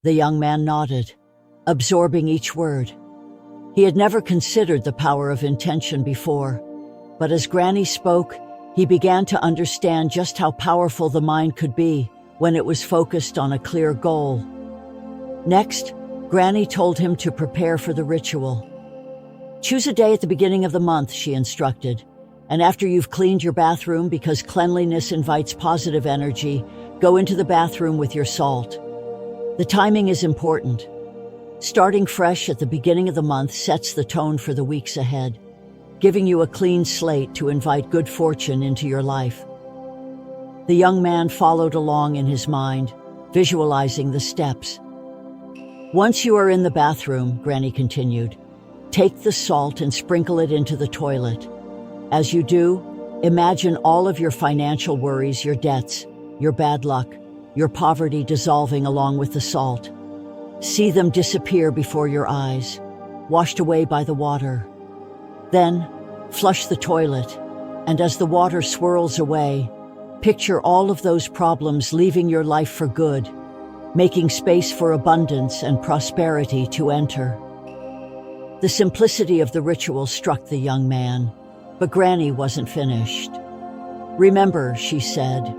The young man nodded, absorbing each word. He had never considered the power of intention before, but as Granny spoke, he began to understand just how powerful the mind could be when it was focused on a clear goal. Next, Granny told him to prepare for the ritual. Choose a day at the beginning of the month, she instructed, and after you've cleaned your bathroom, because cleanliness invites positive energy, go into the bathroom with your salt. The timing is important. Starting fresh at the beginning of the month sets the tone for the weeks ahead, giving you a clean slate to invite good fortune into your life. The young man followed along in his mind, visualizing the steps. Once you are in the bathroom, Granny continued, take the salt and sprinkle it into the toilet. As you do, imagine all of your financial worries, your debts, your bad luck, your poverty dissolving along with the salt. See them disappear before your eyes, washed away by the water. Then, flush the toilet, and as the water swirls away, picture all of those problems leaving your life for good, making space for abundance and prosperity to enter. The simplicity of the ritual struck the young man, but Granny wasn't finished. Remember, she said,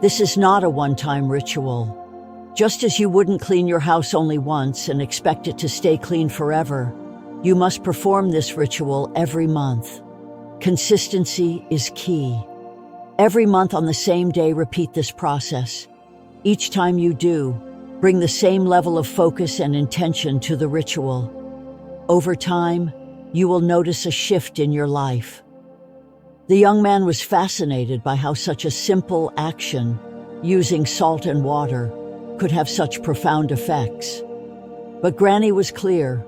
this is not a one-time ritual. Just as you wouldn't clean your house only once and expect it to stay clean forever, you must perform this ritual every month. Consistency is key. Every month on the same day, repeat this process. Each time you do, bring the same level of focus and intention to the ritual. Over time, you will notice a shift in your life. The young man was fascinated by how such a simple action, using salt and water, could have such profound effects. But Granny was clear.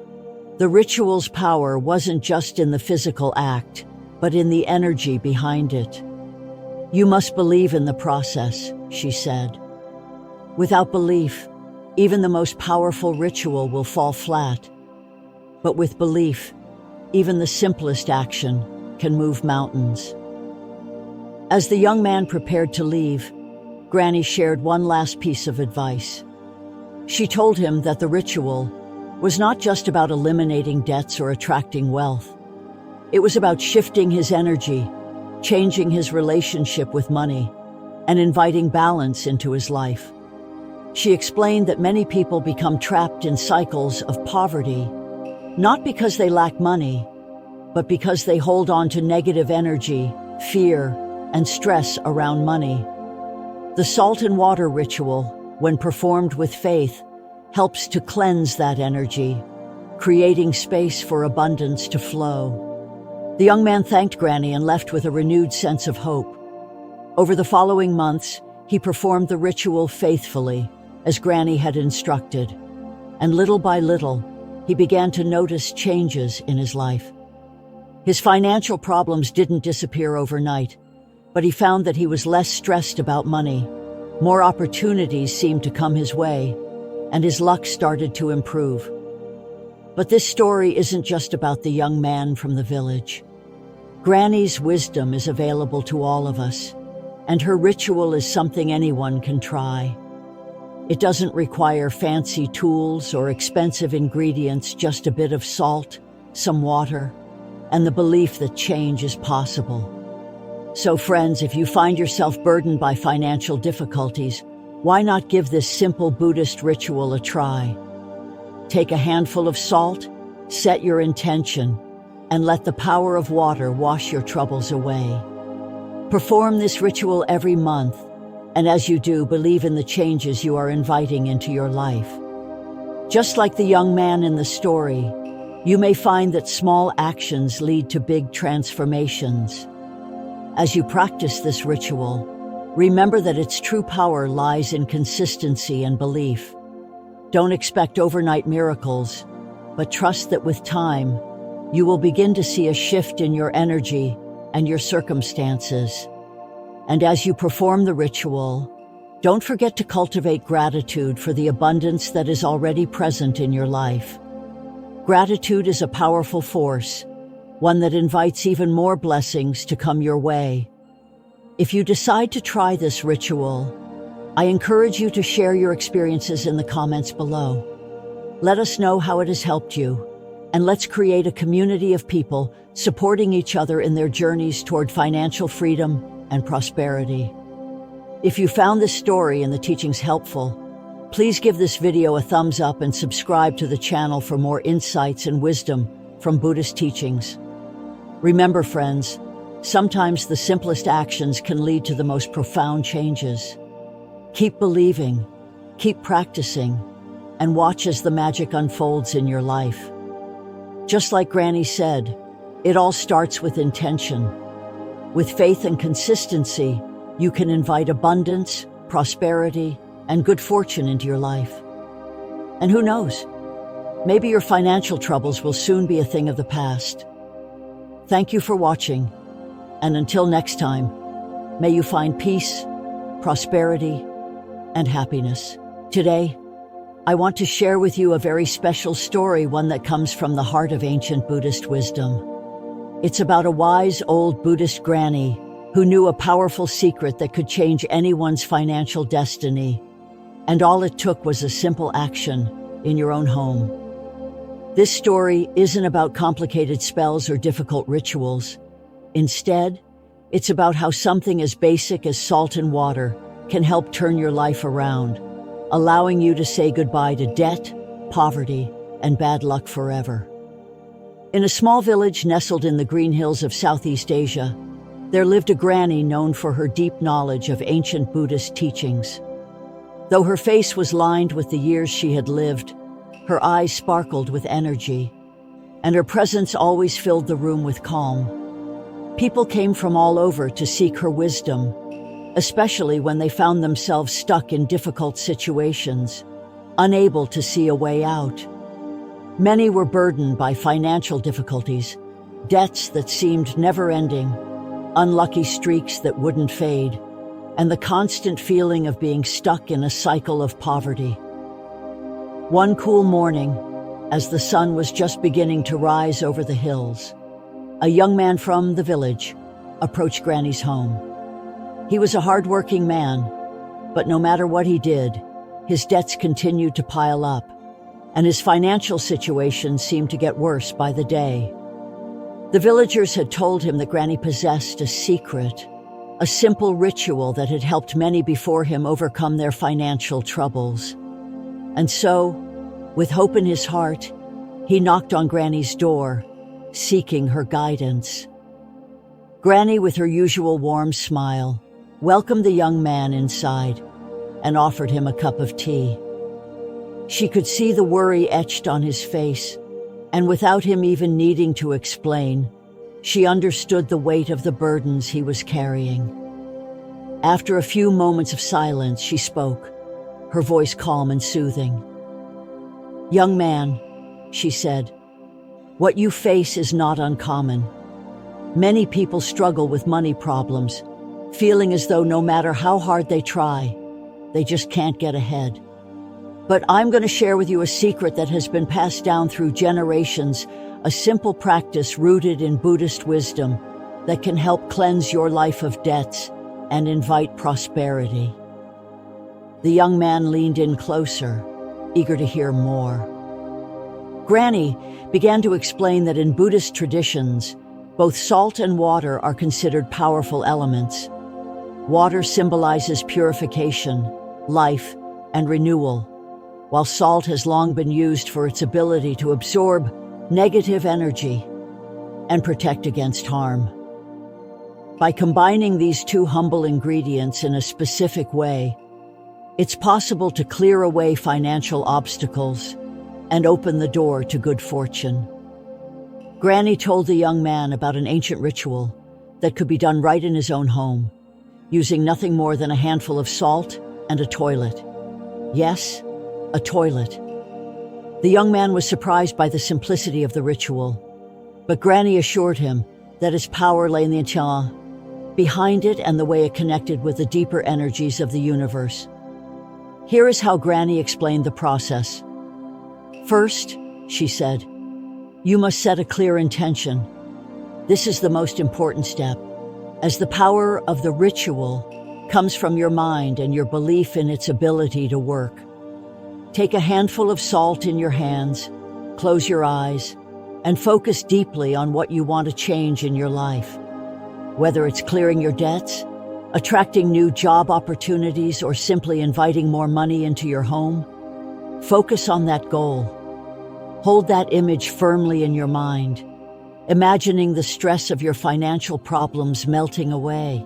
The ritual's power wasn't just in the physical act, but in the energy behind it. You must believe in the process, she said. Without belief, even the most powerful ritual will fall flat. But with belief, even the simplest action can move mountains. As the young man prepared to leave, Granny shared one last piece of advice. She told him that the ritual was not just about eliminating debts or attracting wealth. It was about shifting his energy, changing his relationship with money, and inviting balance into his life. She explained that many people become trapped in cycles of poverty, not because they lack money, but because they hold on to negative energy, fear, and stress around money. The salt and water ritual, when performed with faith, helps to cleanse that energy, creating space for abundance to flow. The young man thanked Granny and left with a renewed sense of hope. Over the following months, he performed the ritual faithfully, as Granny had instructed, and little by little, he began to notice changes in his life. His financial problems didn't disappear overnight, but he found that he was less stressed about money. More opportunities seemed to come his way, and his luck started to improve. But this story isn't just about the young man from the village. Granny's wisdom is available to all of us, and her ritual is something anyone can try. It doesn't require fancy tools or expensive ingredients, just a bit of salt, some water, and the belief that change is possible. So friends, if you find yourself burdened by financial difficulties, why not give this simple Buddhist ritual a try? Take a handful of salt, set your intention, and let the power of water wash your troubles away. Perform this ritual every month, and as you do, believe in the changes you are inviting into your life. Just like the young man in the story, you may find that small actions lead to big transformations. As you practice this ritual, remember that its true power lies in consistency and belief. Don't expect overnight miracles, but trust that with time, you will begin to see a shift in your energy and your circumstances. And as you perform the ritual, don't forget to cultivate gratitude for the abundance that is already present in your life. Gratitude is a powerful force, one that invites even more blessings to come your way. If you decide to try this ritual, I encourage you to share your experiences in the comments below. Let us know how it has helped you, and let's create a community of people supporting each other in their journeys toward financial freedom and prosperity. If you found this story and the teachings helpful, please give this video a thumbs up and subscribe to the channel for more insights and wisdom from Buddhist teachings. Remember, friends, sometimes the simplest actions can lead to the most profound changes. Keep believing, keep practicing, and watch as the magic unfolds in your life. Just like Granny said, it all starts with intention. With faith and consistency, you can invite abundance, prosperity, and good fortune into your life. And who knows, maybe your financial troubles will soon be a thing of the past. Thank you for watching, and until next time, may you find peace, prosperity, and happiness. Today, I want to share with you a very special story, one that comes from the heart of ancient Buddhist wisdom. It's about a wise old Buddhist granny who knew a powerful secret that could change anyone's financial destiny. And all it took was a simple action in your own home. This story isn't about complicated spells or difficult rituals. Instead, it's about how something as basic as salt and water can help turn your life around, allowing you to say goodbye to debt, poverty, and bad luck forever. In a small village nestled in the green hills of Southeast Asia, there lived a granny known for her deep knowledge of ancient Buddhist teachings. Though her face was lined with the years she had lived, her eyes sparkled with energy, and her presence always filled the room with calm. People came from all over to seek her wisdom, especially when they found themselves stuck in difficult situations, unable to see a way out. Many were burdened by financial difficulties, debts that seemed never-ending, unlucky streaks that wouldn't fade, and the constant feeling of being stuck in a cycle of poverty. One cool morning, as the sun was just beginning to rise over the hills, a young man from the village approached Granny's home. He was a hard-working man, but no matter what he did, his debts continued to pile up, and his financial situation seemed to get worse by the day. The villagers had told him that Granny possessed a secret, a simple ritual that had helped many before him overcome their financial troubles. And so, with hope in his heart, he knocked on Granny's door, seeking her guidance. Granny, with her usual warm smile, welcomed the young man inside and offered him a cup of tea. She could see the worry etched on his face, and without him even needing to explain, she understood the weight of the burdens he was carrying. After a few moments of silence, she spoke, her voice calm and soothing. "Young man," she said, "what you face is not uncommon. Many people struggle with money problems, feeling as though no matter how hard they try, they just can't get ahead. But I'm going to share with you a secret that has been passed down through generations, a simple practice rooted in Buddhist wisdom that can help cleanse your life of debts and invite prosperity." The young man leaned in closer, eager to hear more. Granny began to explain that in Buddhist traditions, both salt and water are considered powerful elements. Water symbolizes purification, life, and renewal, while salt has long been used for its ability to absorb negative energy and protect against harm. By combining these two humble ingredients in a specific way, it's possible to clear away financial obstacles and open the door to good fortune. Granny told the young man about an ancient ritual that could be done right in his own home, using nothing more than a handful of salt and a toilet. Yes, a toilet. The young man was surprised by the simplicity of the ritual, but Granny assured him that its power lay in the intent behind it and the way it connected with the deeper energies of the universe. Here is how Granny explained the process. First, she said, you must set a clear intention. This is the most important step, as the power of the ritual comes from your mind and your belief in its ability to work. Take a handful of salt in your hands, close your eyes, and focus deeply on what you want to change in your life. Whether it's clearing your debts, attracting new job opportunities, or simply inviting more money into your home, focus on that goal. Hold that image firmly in your mind, imagining the stress of your financial problems melting away,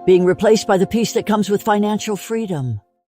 being replaced by the peace that comes with financial freedom.